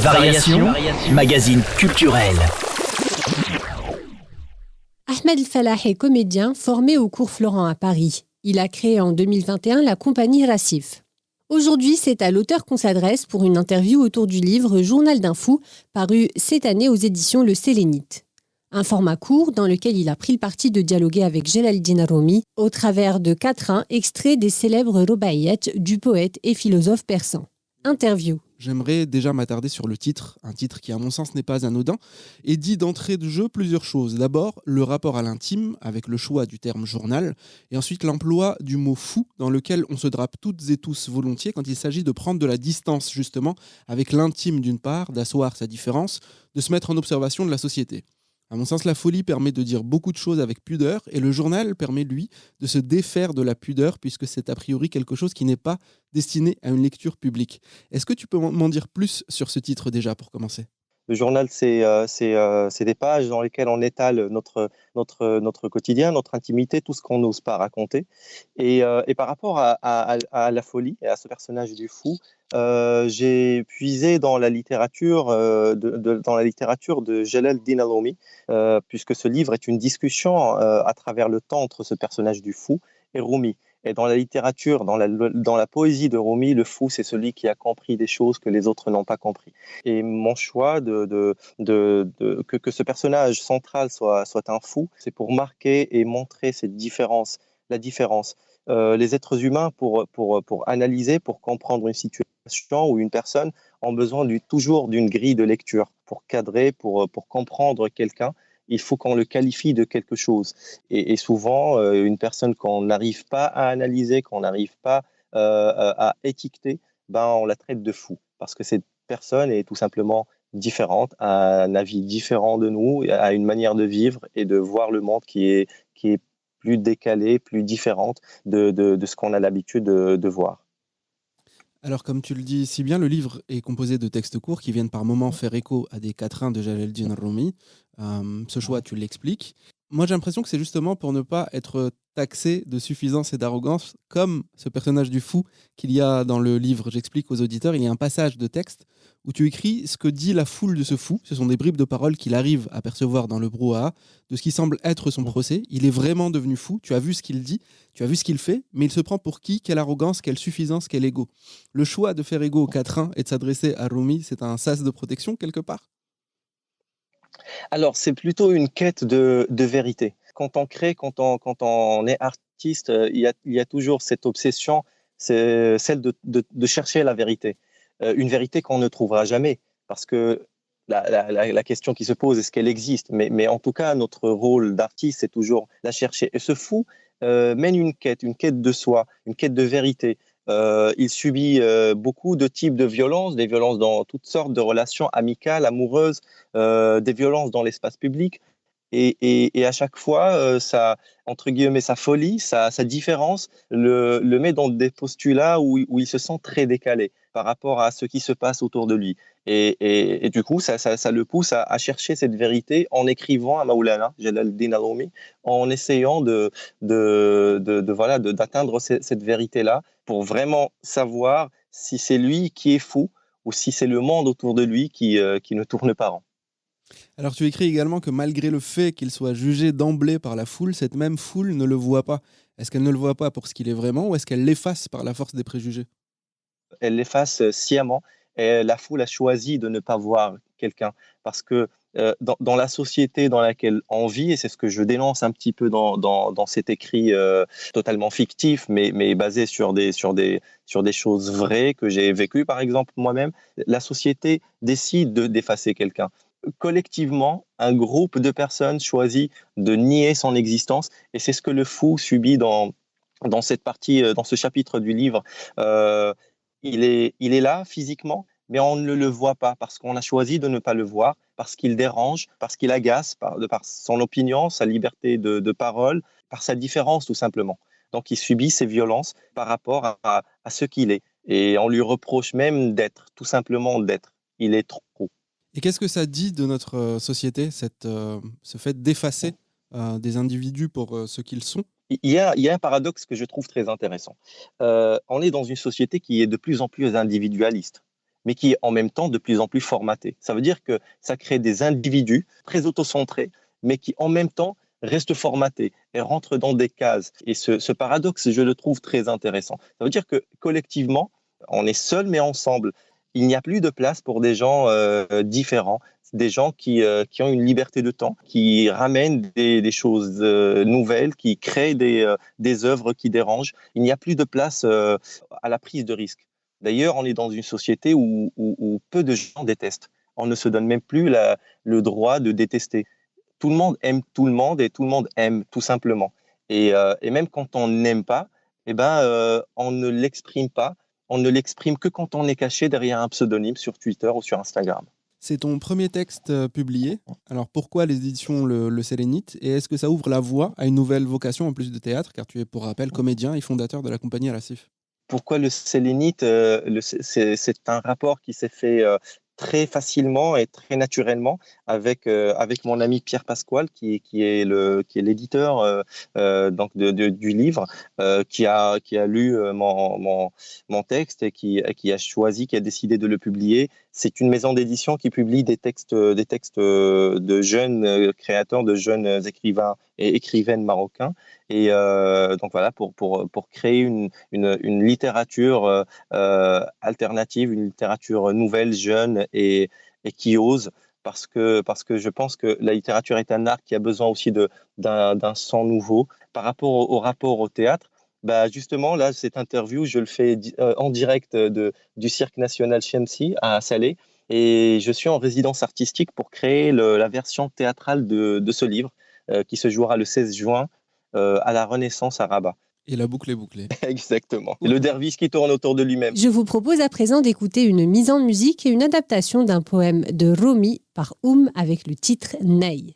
Variation, magazine culturel. Ahmed El-Falah est comédien formé au cours Florent à Paris. Il a créé en 2021 la compagnie Racif. Aujourd'hui, c'est à l'auteur qu'on s'adresse pour une interview autour du livre Journal d'un fou, paru cette année aux éditions Le Sélénite. Un format court dans lequel il a pris le parti de dialoguer avec Jelaluddin Rumi au travers de quatrains extraits des célèbres rubaïyat du poète et philosophe persan. Interview. J'aimerais déjà m'attarder sur le titre, un titre qui à mon sens n'est pas anodin, et dit d'entrée de jeu plusieurs choses. D'abord, le rapport à l'intime, avec le choix du terme journal, et ensuite l'emploi du mot fou, dans lequel on se drape toutes et tous volontiers quand il s'agit de prendre de la distance justement avec l'intime d'une part, d'asseoir sa différence, de se mettre en observation de la société. À mon sens, la folie permet de dire beaucoup de choses avec pudeur, et le journal permet, lui, de se défaire de la pudeur, puisque c'est a priori quelque chose qui n'est pas destiné à une lecture publique. Est-ce que tu peux m'en dire plus sur ce titre déjà, pour commencer ? Le journal, c'est des pages dans lesquelles on étale notre quotidien, notre intimité, tout ce qu'on n'ose pas raconter. Et par rapport à la folie et à ce personnage du fou, j'ai puisé dans la littérature de Jelaluddin Rumi, puisque ce livre est une discussion à travers le temps entre ce personnage du fou et Rumi. Et dans la littérature, dans la poésie de Rumi, le fou, c'est celui qui a compris des choses que les autres n'ont pas compris. Et mon choix que ce personnage central soit un fou, c'est pour marquer et montrer cette différence, la différence. Les êtres humains, pour analyser, pour comprendre une situation ou une personne, ont besoin toujours d'une grille de lecture pour cadrer, pour comprendre quelqu'un. Il faut qu'on le qualifie de quelque chose. Et souvent, une personne qu'on n'arrive pas à analyser, qu'on n'arrive pas à étiqueter, on la traite de fou. Parce que cette personne est tout simplement différente, a un avis différent de nous, a une manière de vivre et de voir le monde qui est plus décalée, plus différente de ce qu'on a l'habitude de voir. Alors, comme tu le dis si bien, le livre est composé de textes courts qui viennent par moments faire écho à des quatrains de Jelaluddin Rumi. Ce choix, tu l'expliques. Moi, j'ai l'impression que c'est justement pour ne pas être taxé de suffisance et d'arrogance, comme ce personnage du fou qu'il y a dans le livre. J'explique aux auditeurs, il y a un passage de texte où tu écris ce que dit la foule de ce fou. Ce sont des bribes de paroles qu'il arrive à percevoir dans le brouhaha de ce qui semble être son procès. Il est vraiment devenu fou. Tu as vu ce qu'il dit, tu as vu ce qu'il fait, mais il se prend pour qui ? Quelle arrogance, quelle suffisance, quel ego. Le choix de faire égo aux quatrains et de s'adresser à Rumi, c'est un sas de protection quelque part ? Alors, c'est plutôt une quête de vérité. Quand on crée, quand on est artiste, il y a toujours cette obsession, c'est celle de chercher la vérité. Une vérité qu'on ne trouvera jamais, parce que la question qui se pose, est-ce qu'elle existe ? Mais en tout cas, notre rôle d'artiste, c'est toujours la chercher. Et ce fou mène une quête de soi, une quête de vérité. Il subit beaucoup de types de violences, des violences dans toutes sortes de relations amicales, amoureuses, des violences dans l'espace public. Et à chaque fois, entre guillemets, sa folie, sa différence le met dans des postulats où il se sent très décalé par rapport à ce qui se passe autour de lui. Et du coup, ça le pousse à chercher cette vérité en écrivant à Maulana, Jelaluddin Rumi, en essayant d'atteindre cette vérité-là pour vraiment savoir si c'est lui qui est fou ou si c'est le monde autour de lui qui ne tourne pas rond. Alors tu écris également que malgré le fait qu'il soit jugé d'emblée par la foule, cette même foule ne le voit pas. Est-ce qu'elle ne le voit pas pour ce qu'il est vraiment ou est-ce qu'elle l'efface par la force des préjugés ? Elle l'efface sciemment et la foule a choisi de ne pas voir quelqu'un parce que dans la société dans laquelle on vit, et c'est ce que je dénonce un petit peu dans cet écrit totalement fictif mais basé sur des choses vraies que j'ai vécues par exemple moi-même, la société décide d'effacer quelqu'un. Collectivement, un groupe de personnes choisit de nier son existence et c'est ce que le fou subit dans cette partie, dans ce chapitre du livre. Il est là physiquement, mais on ne le voit pas parce qu'on a choisi de ne pas le voir, parce qu'il dérange, parce qu'il agace, par son opinion, sa liberté de parole, par sa différence tout simplement. Donc il subit ces violences par rapport à ce qu'il est. Et on lui reproche même tout simplement d'être. Il est trop. Et qu'est-ce que ça dit de notre société, ce fait d'effacer des individus pour ce qu'ils sont ? Il y a un paradoxe que je trouve très intéressant. On est dans une société qui est de plus en plus individualiste. mais qui est en même temps de plus en plus formaté. Ça veut dire que ça crée des individus très autocentrés, mais qui en même temps restent formatés et rentrent dans des cases. Et ce paradoxe, je le trouve très intéressant. Ça veut dire que collectivement, on est seul mais ensemble. Il n'y a plus de place pour des gens différents, des gens qui ont une liberté de temps, qui ramènent des choses nouvelles, qui créent des œuvres qui dérangent. Il n'y a plus de place à la prise de risque. D'ailleurs, on est dans une société où peu de gens détestent. On ne se donne même plus le droit de détester. Tout le monde aime tout le monde et tout le monde aime tout simplement. Et même quand on n'aime pas, on ne l'exprime pas. On ne l'exprime que quand on est caché derrière un pseudonyme sur Twitter ou sur Instagram. C'est ton premier texte publié. Alors pourquoi les éditions Le Sélénite? Et est-ce que ça ouvre la voie à une nouvelle vocation en plus de théâtre? Car tu es, pour rappel, comédien et fondateur de la compagnie Racif. Pourquoi le sélénite? C'est un rapport qui s'est fait très facilement et très naturellement avec mon ami Pierre Pasquale, qui est l'éditeur du livre, qui a lu mon texte et qui a choisi, qui a décidé de le publier. C'est une maison d'édition qui publie des textes de jeunes créateurs, de jeunes écrivains et écrivaines marocains. Et donc voilà, pour créer une littérature alternative, une littérature nouvelle, jeune et qui ose, parce que je pense que la littérature est un art qui a besoin aussi d'un sang nouveau. Par rapport au rapport au théâtre, justement, là, cette interview, je le fais en direct du Cirque National Chemsi à Salé, et je suis en résidence artistique pour créer la version théâtrale de ce livre qui se jouera le 16 juin à la Renaissance à Rabat. Et la boucle est bouclée. Exactement. Et le derviche qui tourne autour de lui-même. Je vous propose à présent d'écouter une mise en musique et une adaptation d'un poème de Rumi par avec le titre Ney.